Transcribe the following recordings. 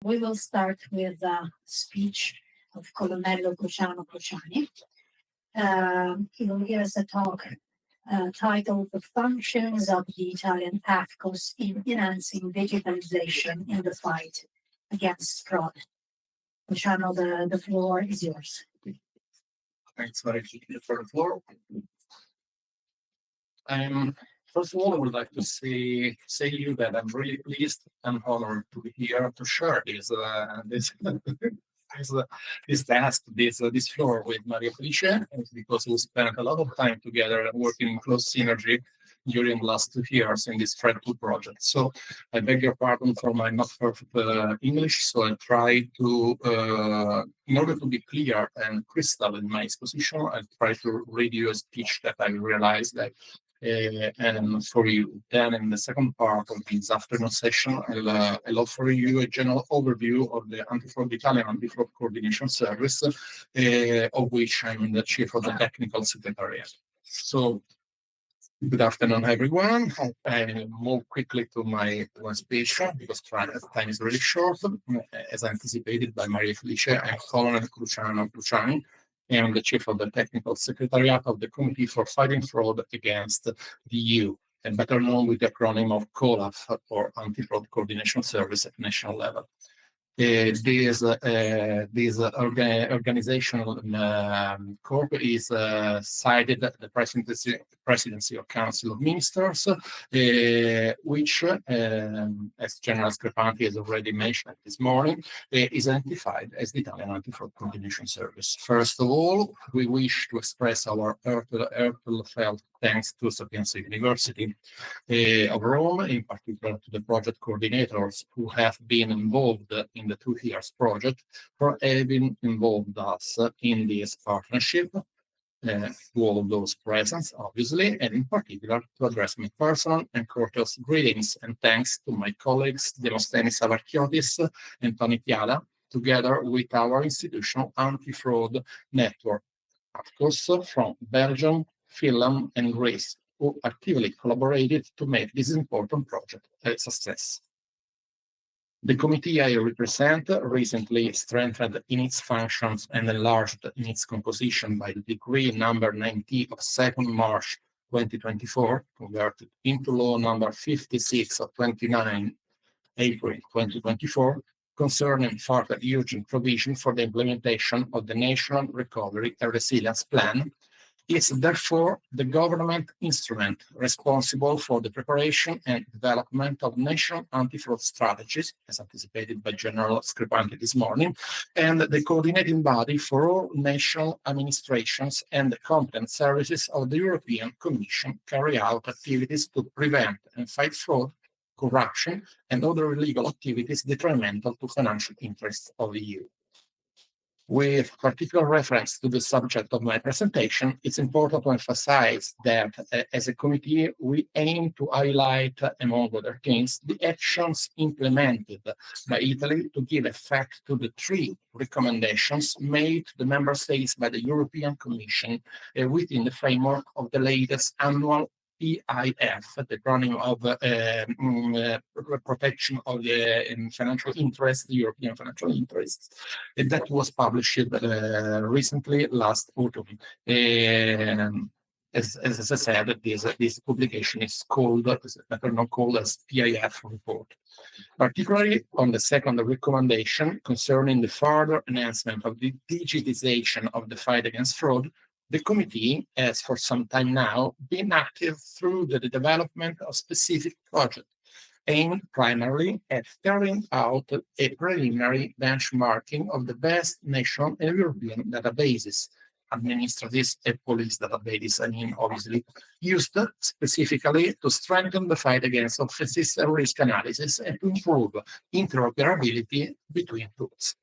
we will start with a speech of Colonnello Cruciano Cruciani. He will give us a talk titled "The Functions of the Italian AFCOS in Enhancing Digitalisation in the Fight Against Fraud." Cruciano, the floor is yours. Thanks for the floor. First of all, I would like to say you that I'm really pleased and honored to be here to share this task, this floor with Maria Felice, because we spent a lot of time together working in close synergy during the last 2 years in this FRED2 project. So I beg your pardon for my not perfect English. So I try to, in order to be clear and crystal in my exposition, I try to read you a speech that I realized that and for you. Then in the second part of this afternoon session, I'll offer you a general overview of the Italian Anti-Fraud Coordination Service, of which I'm the chief of the technical secretariat. So good afternoon, everyone. I move quickly to my speech because time is really short. As anticipated by Maria Felice, I'm Colonel Cruciano Cruciani. I'm the chief of the technical secretariat of the Committee for Fighting Fraud Against the EU, and better known with the acronym of COLAF, or Anti-Fraud Coordination Service at national level. This organizational corp is cited at the Presidency of Council of Ministers, which, as General Scripanti has already mentioned this morning, is identified as the Italian Anti-Fraud Coordination Service. First of all, we wish to express our heartfelt thanks to Sapienza University of Rome, in particular to the project coordinators who have been involved in the 2 years project, for having involved us in this partnership, to all of those present, obviously, and in particular to address my personal and courteous greetings and thanks to my colleagues Demosthenis Avarchiotis and Tony Piala, together with our institutional anti-fraud network, AFCOS, from Belgium, Finland, and Greece, who actively collaborated to make this important project a success. The committee I represent recently strengthened in its functions and enlarged in its composition by the decree number 90 of 2nd March 2024, converted into law number 56 of 29 April 2024, concerning further urgent provision for the implementation of the National Recovery and Resilience Plan. Is therefore the government instrument responsible for the preparation and development of national anti-fraud strategies, as anticipated by General Scripanti this morning, and the coordinating body for all national administrations and the competent services of the European Commission carry out activities to prevent and fight fraud, corruption, and other illegal activities detrimental to financial interests of the EU. With particular reference to the subject of my presentation, it's important to emphasize that as a committee, we aim to highlight, among other things, the actions implemented by Italy to give effect to the 3 recommendations made to the member states by the European Commission within the framework of the latest annual PIF, the acronym of protection of the financial interests, the European financial interests, that was published recently last autumn. As I said, this publication is called as PIF report. Particularly on the second recommendation concerning the further enhancement of the digitization of the fight against fraud, the committee has for some time now been active through the development of specific projects aimed primarily at carrying out a preliminary benchmarking of the best national and European databases, administrative and police databases, obviously, used specifically to strengthen the fight against offenses and risk analysis and to improve interoperability between tools.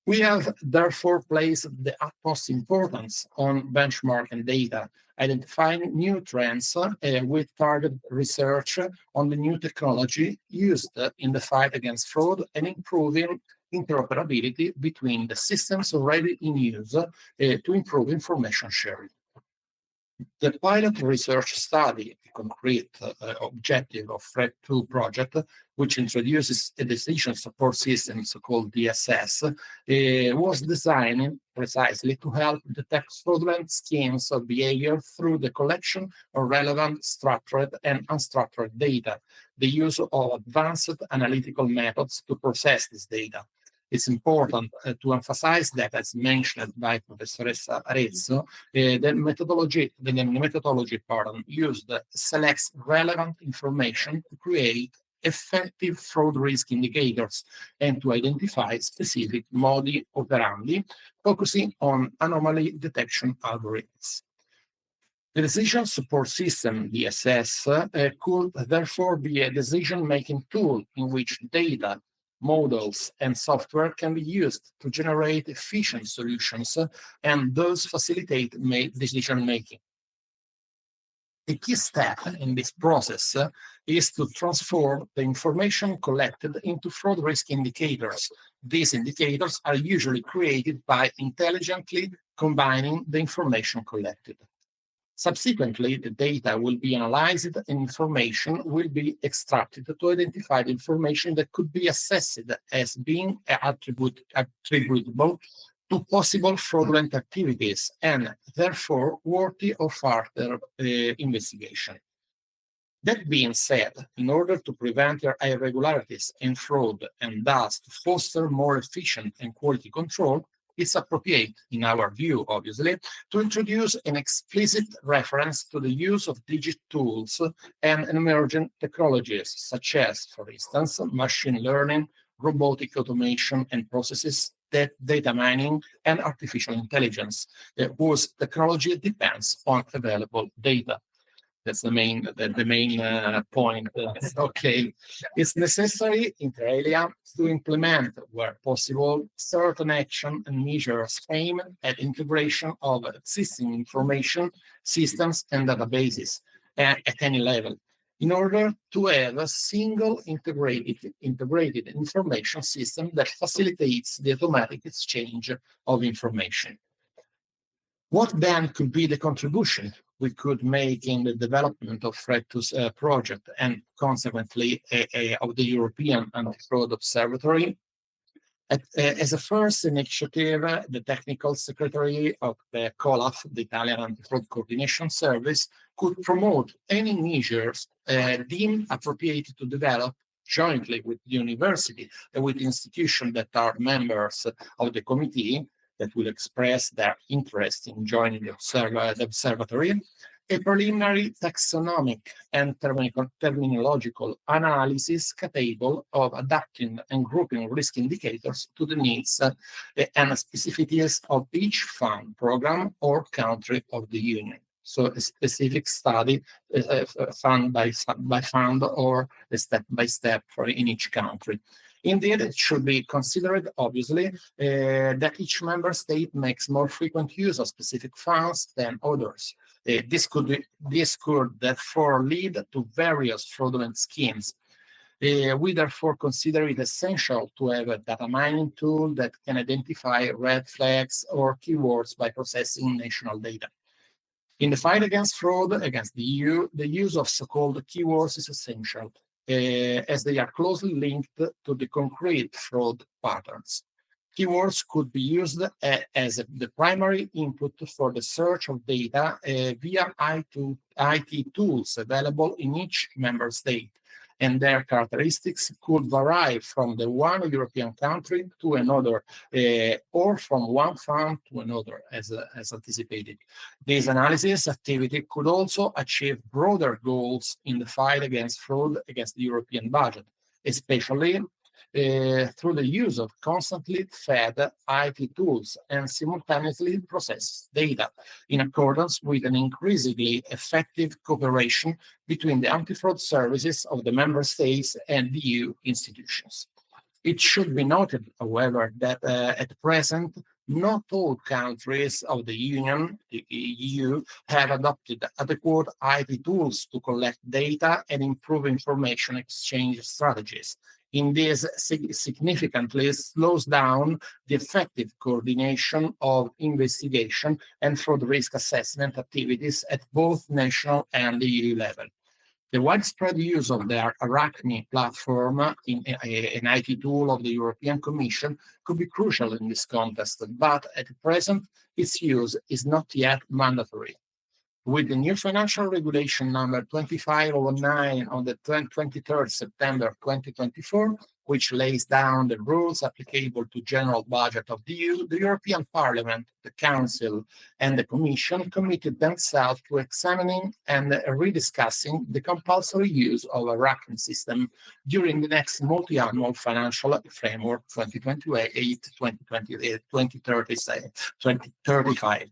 We have therefore placed the utmost importance on benchmarking data, identifying new trends with targeted research on the new technology used in the fight against fraud and improving interoperability between the systems already in use to improve information sharing. The pilot research study, the concrete objective of FRED2 project, which introduces a decision support system, so-called DSS, was designed precisely to help detect fraudulent schemes of behavior through the collection of relevant structured and unstructured data, the use of advanced analytical methods to process this data. It's important to emphasize that, as mentioned by Professoressa Arezzo, the methodology used selects relevant information to create effective fraud risk indicators and to identify specific modi operandi, focusing on anomaly detection algorithms. The decision support system, DSS, could therefore be a decision-making tool in which data, models, and software can be used to generate efficient solutions and thus facilitate decision-making. A key step in this process is to transform the information collected into fraud risk indicators. These indicators are usually created by intelligently combining the information collected. Subsequently, the data will be analyzed and information will be extracted to identify the information that could be assessed as being attributable to possible fraudulent activities and therefore worthy of further investigation. That being said, in order to prevent irregularities and fraud and thus to foster more efficient and quality control, it's appropriate, in our view, obviously, to introduce an explicit reference to the use of digital tools and emerging technologies, such as, for instance, machine learning, robotic automation and processes, data mining, and artificial intelligence, whose technology depends on available data. That's the main point. Okay, it's necessary, inter alia, to implement, where possible, certain action and measures aimed at integration of existing information systems and databases at any level, in order to have a single integrated information system that facilitates the automatic exchange of information. What then could be the contribution we could make in the development of FRED2's project and consequently of the European Anti-Fraud Observatory? As a first initiative, the technical secretary of the COLAF, the Italian Anti-Fraud Coordination Service, could promote any measures deemed appropriate to develop jointly with the university and with institutions that are members of the committee that will express their interest in joining the observatory, a preliminary taxonomic and terminological analysis capable of adapting and grouping risk indicators to the needs and specificities of each fund, program, or country of the Union. So a specific study, fund by fund, or a step-by-step in each country. Indeed, it should be considered, obviously, that each member state makes more frequent use of specific funds than others. This could therefore lead to various fraudulent schemes. We therefore consider it essential to have a data mining tool that can identify red flags or keywords by processing national data. In the fight against fraud against the EU, the use of so-called keywords is essential, as they are closely linked to the concrete fraud patterns. Keywords could be used as the primary input for the search of data via IT tools available in each member state, and their characteristics could vary from the one European country to another, or from one fund to another, as anticipated. This analysis activity could also achieve broader goals in the fight against fraud against the European budget, especially through the use of constantly fed IT tools and simultaneously processed data in accordance with an increasingly effective cooperation between the anti-fraud services of the member states and the EU institutions. It should be noted, however, that at present, not all countries of the Union, the EU, have adopted adequate IT tools to collect data and improve information exchange strategies. In this, significantly slows down the effective coordination of investigation and fraud risk assessment activities at both national and the EU level. The widespread use of the Arachne platform, an IT tool of the European Commission, could be crucial in this context, but at present, its use is not yet mandatory. With the new financial regulation number 2509 on the 23rd September 2024, which lays down the rules applicable to general budget of the EU, the European Parliament, the Council, and the Commission committed themselves to examining and rediscussing the compulsory use of a Arachne system during the next multi-annual financial framework 2028-2035.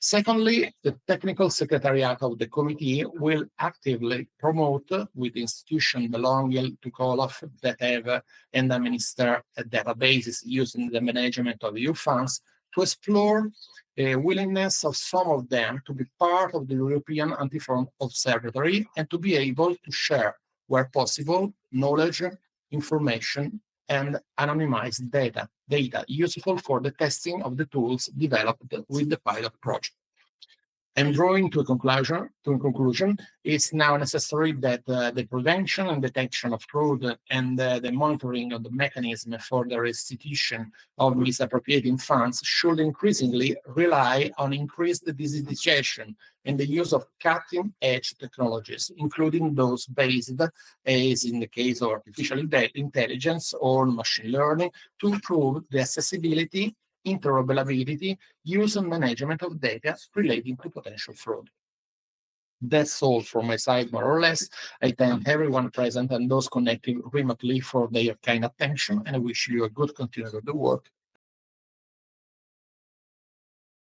Secondly, the technical secretariat of the committee will actively promote, with institutions belonging to COLAF that have and administer databases used in the management of EU funds, to explore the willingness of some of them to be part of the European Anti-Fraud Observatory and to be able to share, where possible, knowledge, information, and anonymized data useful for the testing of the tools developed with the pilot project. And drawing to a conclusion, it's now necessary that the prevention and detection of fraud and the monitoring of the mechanism for the restitution of misappropriating funds should increasingly rely on increased digitization and the use of cutting-edge technologies, including those based, as in the case of artificial intelligence or machine learning, to improve the accessibility, interoperability, use and management of data relating to potential fraud. That's all from my side, more or less. I thank everyone present and those connecting remotely for their kind attention, and I wish you a good continuation of the work.